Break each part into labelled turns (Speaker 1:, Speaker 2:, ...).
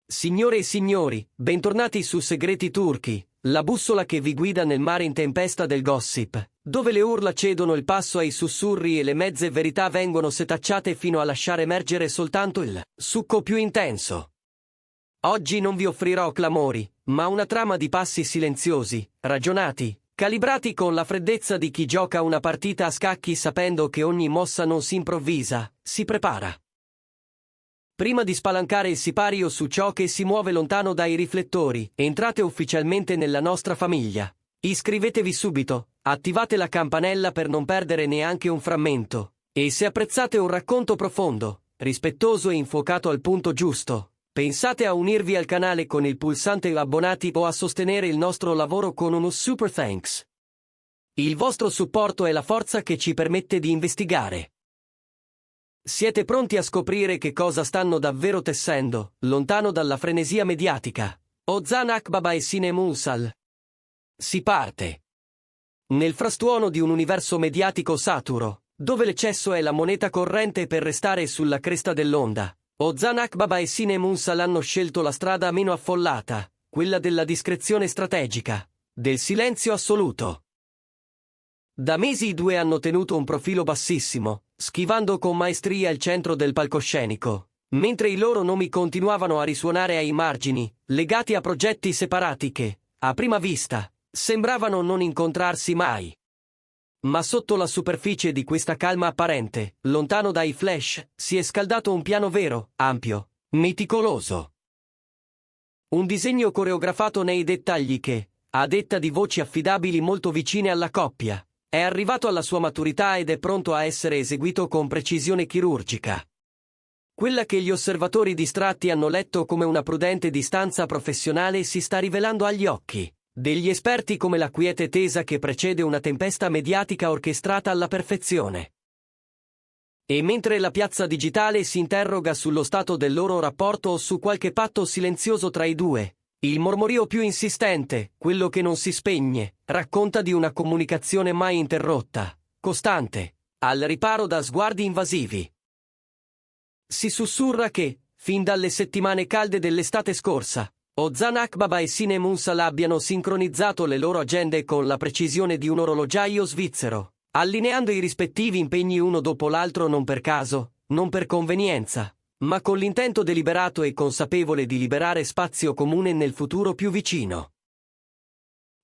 Speaker 1: Signore e signori, bentornati su Segreti Turchi, la bussola che vi guida nel mare in tempesta del gossip, dove le urla cedono il passo ai sussurri e le mezze verità vengono setacciate fino a lasciare emergere soltanto il succo più intenso. Oggi non vi offrirò clamori, ma una trama di passi silenziosi, ragionati, calibrati con la freddezza di chi gioca una partita a scacchi sapendo che ogni mossa non si improvvisa, si prepara. Prima di spalancare il sipario su ciò che si muove lontano dai riflettori, entrate ufficialmente nella nostra famiglia. Iscrivetevi subito, attivate la campanella per non perdere neanche un frammento, e se apprezzate un racconto profondo, rispettoso e infuocato al punto giusto, pensate a unirvi al canale con il pulsante abbonati o a sostenere il nostro lavoro con uno super thanks. Il vostro supporto è la forza che ci permette di investigare. Siete pronti a scoprire che cosa stanno davvero tessendo, lontano dalla frenesia mediatica? Ozan Akbaba e Sinem Unsal. Si parte. Nel frastuono di un universo mediatico saturo, dove l'eccesso è la moneta corrente per restare sulla cresta dell'onda, Ozan Akbaba e Sinem Unsal hanno scelto la strada meno affollata, quella della discrezione strategica, del silenzio assoluto. Da mesi i due hanno tenuto un profilo bassissimo, schivando con maestria il centro del palcoscenico, mentre i loro nomi continuavano a risuonare ai margini, legati a progetti separati che, a prima vista, sembravano non incontrarsi mai. Ma sotto la superficie di questa calma apparente, lontano dai flash, si è scaldato un piano vero, ampio, meticoloso. Un disegno coreografato nei dettagli che, a detta di voci affidabili molto vicine alla coppia, è arrivato alla sua maturità ed è pronto a essere eseguito con precisione chirurgica. Quella che gli osservatori distratti hanno letto come una prudente distanza professionale si sta rivelando agli occhi degli esperti come la quiete tesa che precede una tempesta mediatica orchestrata alla perfezione. E mentre la piazza digitale si interroga sullo stato del loro rapporto o su qualche patto silenzioso tra i due, il mormorio più insistente, quello che non si spegne, racconta di una comunicazione mai interrotta, costante, al riparo da sguardi invasivi. Si sussurra che, fin dalle settimane calde dell'estate scorsa, Ozan Akbaba e Sinem Unsal abbiano sincronizzato le loro agende con la precisione di un orologiaio svizzero, allineando i rispettivi impegni uno dopo l'altro non per caso, non per convenienza, ma con l'intento deliberato e consapevole di liberare spazio comune nel futuro più vicino.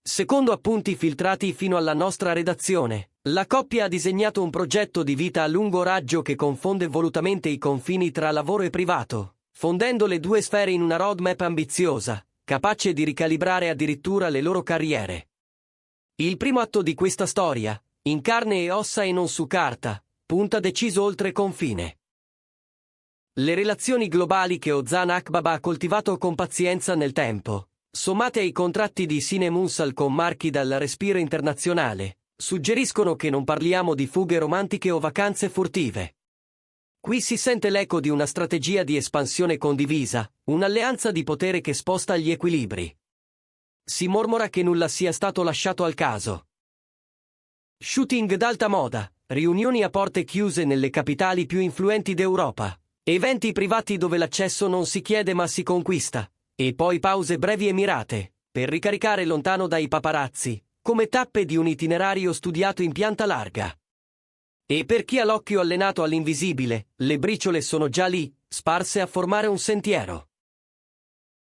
Speaker 1: Secondo appunti filtrati fino alla nostra redazione, la coppia ha disegnato un progetto di vita a lungo raggio che confonde volutamente i confini tra lavoro e privato, fondendo le due sfere in una roadmap ambiziosa, capace di ricalibrare addirittura le loro carriere. Il primo atto di questa storia, in carne e ossa e non su carta, punta deciso oltre confine. Le relazioni globali che Ozan Akbaba ha coltivato con pazienza nel tempo, sommate ai contratti di Sinem Unsal con marchi dal respiro internazionale, suggeriscono che non parliamo di fughe romantiche o vacanze furtive. Qui si sente l'eco di una strategia di espansione condivisa, un'alleanza di potere che sposta gli equilibri. Si mormora che nulla sia stato lasciato al caso. Shooting d'alta moda, riunioni a porte chiuse nelle capitali più influenti d'Europa. Eventi privati dove l'accesso non si chiede ma si conquista, e poi pause brevi e mirate, per ricaricare lontano dai paparazzi, come tappe di un itinerario studiato in pianta larga. E per chi ha l'occhio allenato all'invisibile, le briciole sono già lì, sparse a formare un sentiero.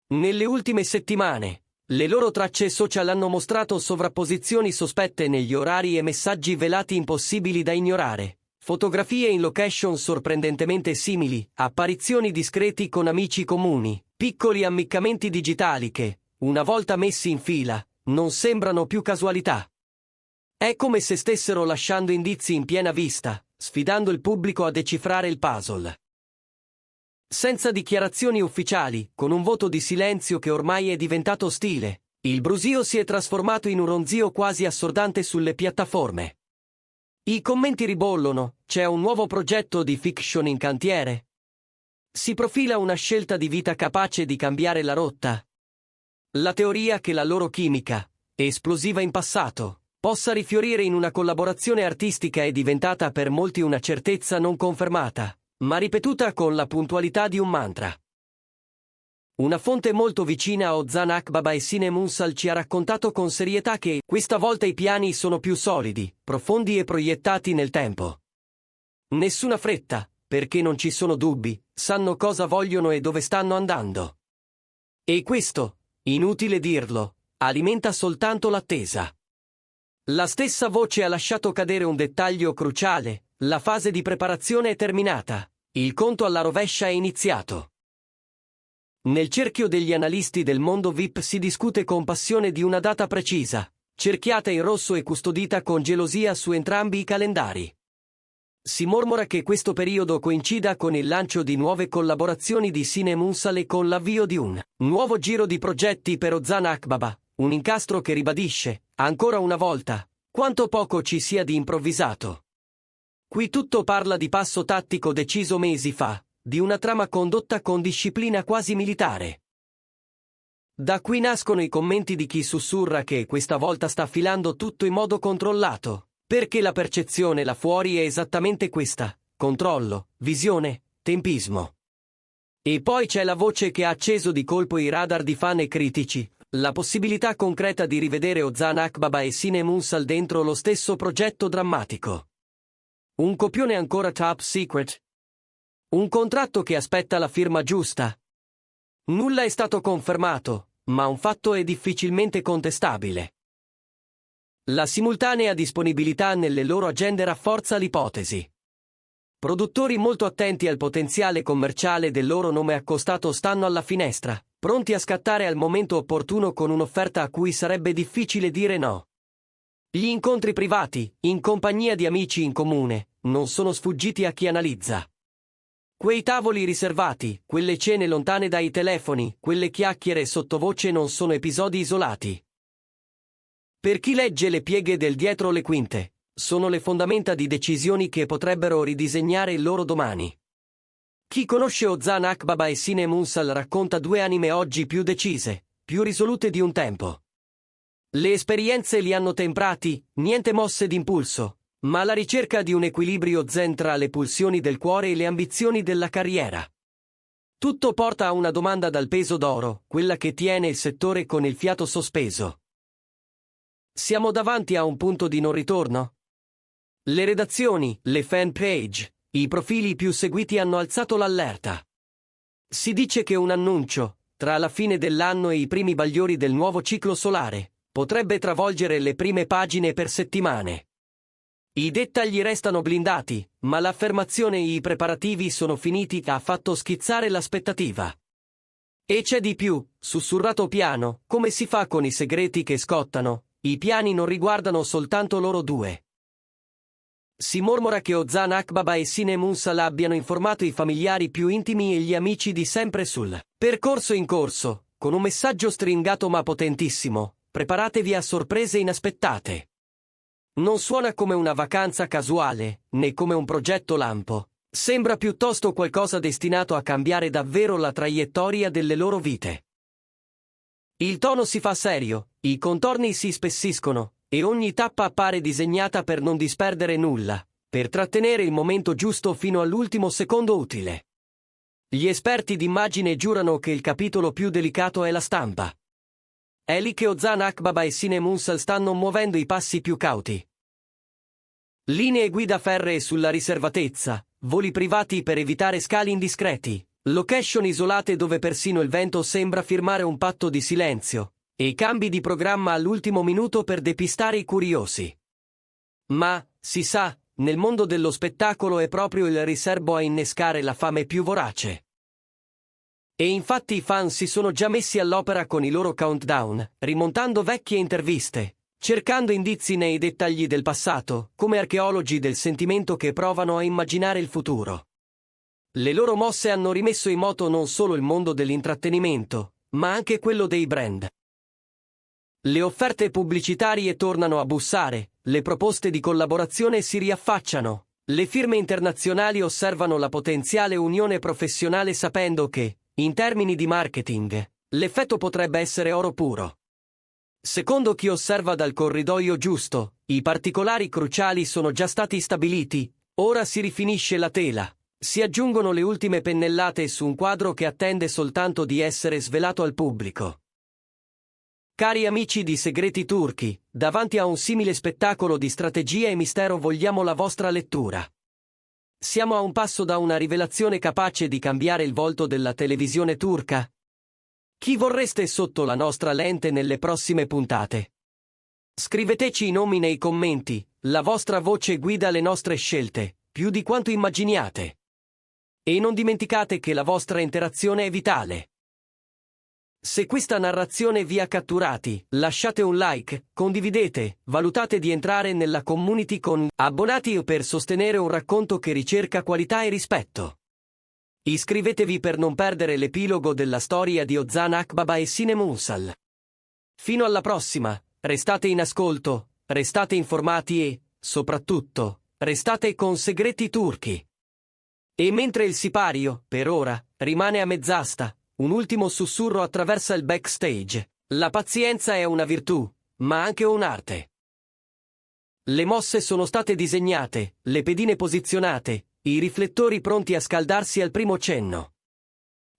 Speaker 1: Nelle ultime settimane, le loro tracce social hanno mostrato sovrapposizioni sospette negli orari e messaggi velati impossibili da ignorare. Fotografie in location sorprendentemente simili, apparizioni discreti con amici comuni, piccoli ammiccamenti digitali che, una volta messi in fila, non sembrano più casualità. È come se stessero lasciando indizi in piena vista, sfidando il pubblico a decifrare il puzzle. Senza dichiarazioni ufficiali, con un voto di silenzio che ormai è diventato stile, il brusio si è trasformato in un ronzio quasi assordante sulle piattaforme. I commenti ribollono, c'è un nuovo progetto di fiction in cantiere? Si profila una scelta di vita capace di cambiare la rotta? La teoria che la loro chimica, esplosiva in passato, possa rifiorire in una collaborazione artistica è diventata per molti una certezza non confermata, ma ripetuta con la puntualità di un mantra. Una fonte molto vicina a Ozan Akbaba e Sinem Unsal ci ha raccontato con serietà che questa volta i piani sono più solidi, profondi e proiettati nel tempo. Nessuna fretta, perché non ci sono dubbi, sanno cosa vogliono e dove stanno andando. E questo, inutile dirlo, alimenta soltanto l'attesa. La stessa voce ha lasciato cadere un dettaglio cruciale: la fase di preparazione è terminata, il conto alla rovescia è iniziato. Nel cerchio degli analisti del mondo VIP si discute con passione di una data precisa, cerchiata in rosso e custodita con gelosia su entrambi i calendari. Si mormora che questo periodo coincida con il lancio di nuove collaborazioni di Sinem Unsal e con l'avvio di un nuovo giro di progetti per Ozan Akbaba, un incastro che ribadisce, ancora una volta, quanto poco ci sia di improvvisato. Qui tutto parla di passo tattico deciso mesi fa, di una trama condotta con disciplina quasi militare. Da qui nascono i commenti di chi sussurra che questa volta sta filando tutto in modo controllato, perché la percezione là fuori è esattamente questa: controllo, visione, tempismo. E poi c'è la voce che ha acceso di colpo i radar di fan e critici: la possibilità concreta di rivedere Ozan Akbaba e Sinem Unsal dentro lo stesso progetto drammatico. Un copione ancora top secret? Un contratto che aspetta la firma giusta? Nulla è stato confermato, ma un fatto è difficilmente contestabile. La simultanea disponibilità nelle loro agende rafforza l'ipotesi. Produttori molto attenti al potenziale commerciale del loro nome accostato stanno alla finestra, pronti a scattare al momento opportuno con un'offerta a cui sarebbe difficile dire no. Gli incontri privati, in compagnia di amici in comune, non sono sfuggiti a chi analizza. Quei tavoli riservati, quelle cene lontane dai telefoni, quelle chiacchiere sottovoce non sono episodi isolati. Per chi legge le pieghe del dietro le quinte, sono le fondamenta di decisioni che potrebbero ridisegnare il loro domani. Chi conosce Ozan Akbaba e Sinem Unsal racconta due anime oggi più decise, più risolute di un tempo. Le esperienze li hanno temprati, niente mosse d'impulso, ma alla ricerca di un equilibrio zen tra le pulsioni del cuore e le ambizioni della carriera. Tutto porta a una domanda dal peso d'oro, quella che tiene il settore con il fiato sospeso. Siamo davanti a un punto di non ritorno? Le redazioni, le fan page, i profili più seguiti hanno alzato l'allerta. Si dice che un annuncio, tra la fine dell'anno e i primi bagliori del nuovo ciclo solare, potrebbe travolgere le prime pagine per settimane. I dettagli restano blindati, ma l'affermazione e i preparativi sono finiti ha fatto schizzare l'aspettativa. E c'è di più, sussurrato piano, come si fa con i segreti che scottano, i piani non riguardano soltanto loro due. Si mormora che Ozan Akbaba e Sinem Unsal abbiano informato i familiari più intimi e gli amici di sempre sul percorso in corso, con un messaggio stringato ma potentissimo: preparatevi a sorprese inaspettate. Non suona come una vacanza casuale, né come un progetto lampo. Sembra piuttosto qualcosa destinato a cambiare davvero la traiettoria delle loro vite. Il tono si fa serio, i contorni si spessiscono, e ogni tappa appare disegnata per non disperdere nulla, per trattenere il momento giusto fino all'ultimo secondo utile. Gli esperti d'immagine giurano che il capitolo più delicato è la stampa. È lì che Ozan Akbaba e Sinem Unsal stanno muovendo i passi più cauti. Linee guida ferree sulla riservatezza, voli privati per evitare scali indiscreti, location isolate dove persino il vento sembra firmare un patto di silenzio, e cambi di programma all'ultimo minuto per depistare i curiosi. Ma, si sa, nel mondo dello spettacolo è proprio il riservo a innescare la fame più vorace. E infatti i fan si sono già messi all'opera con i loro countdown, rimontando vecchie interviste, cercando indizi nei dettagli del passato, come archeologi del sentimento che provano a immaginare il futuro. Le loro mosse hanno rimesso in moto non solo il mondo dell'intrattenimento, ma anche quello dei brand. Le offerte pubblicitarie tornano a bussare, le proposte di collaborazione si riaffacciano, le firme internazionali osservano la potenziale unione professionale sapendo che, in termini di marketing, l'effetto potrebbe essere oro puro. Secondo chi osserva dal corridoio giusto, i particolari cruciali sono già stati stabiliti, ora si rifinisce la tela, Si aggiungono le ultime pennellate su un quadro che attende soltanto di essere svelato al pubblico. Cari amici di Segreti Turchi, davanti a un simile spettacolo di strategia e mistero vogliamo la vostra lettura. Siamo a un passo da una rivelazione capace di cambiare il volto della televisione turca? Chi vorreste sotto la nostra lente nelle prossime puntate? Scriveteci i nomi nei commenti, la vostra voce guida le nostre scelte, più di quanto immaginiate. E non dimenticate che la vostra interazione è vitale. Se questa narrazione vi ha catturati, lasciate un like, condividete, valutate di entrare nella community con abbonati per sostenere un racconto che ricerca qualità e rispetto. Iscrivetevi per non perdere l'epilogo della storia di Ozan Akbaba e Sinem Unsal. Fino alla prossima, restate in ascolto, restate informati e, soprattutto, restate con Segreti Turchi. E mentre il sipario, per ora, rimane a mezz'asta, un ultimo sussurro attraversa il backstage. La pazienza è una virtù, ma anche un'arte. Le mosse sono state disegnate, le pedine posizionate, i riflettori pronti a scaldarsi al primo cenno.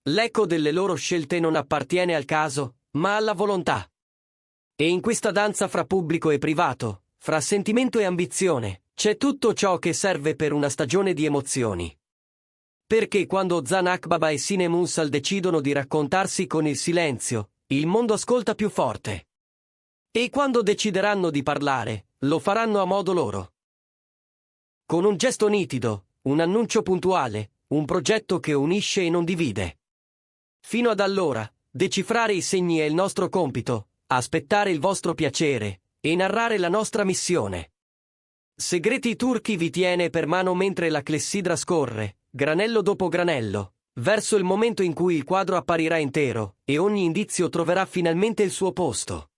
Speaker 1: L'eco delle loro scelte non appartiene al caso, ma alla volontà. E in questa danza fra pubblico e privato, fra sentimento e ambizione, c'è tutto ciò che serve per una stagione di emozioni. Perché quando Ozan Akbaba e Sinem Unsal decidono di raccontarsi con il silenzio, il mondo ascolta più forte. E quando decideranno di parlare, lo faranno a modo loro. Con un gesto nitido, un annuncio puntuale, un progetto che unisce e non divide. Fino ad allora, decifrare i segni è il nostro compito, aspettare il vostro piacere, e narrare la nostra missione. Segreti Turchi vi tiene per mano mentre la clessidra scorre, granello dopo granello, verso il momento in cui il quadro apparirà intero, e ogni indizio troverà finalmente il suo posto.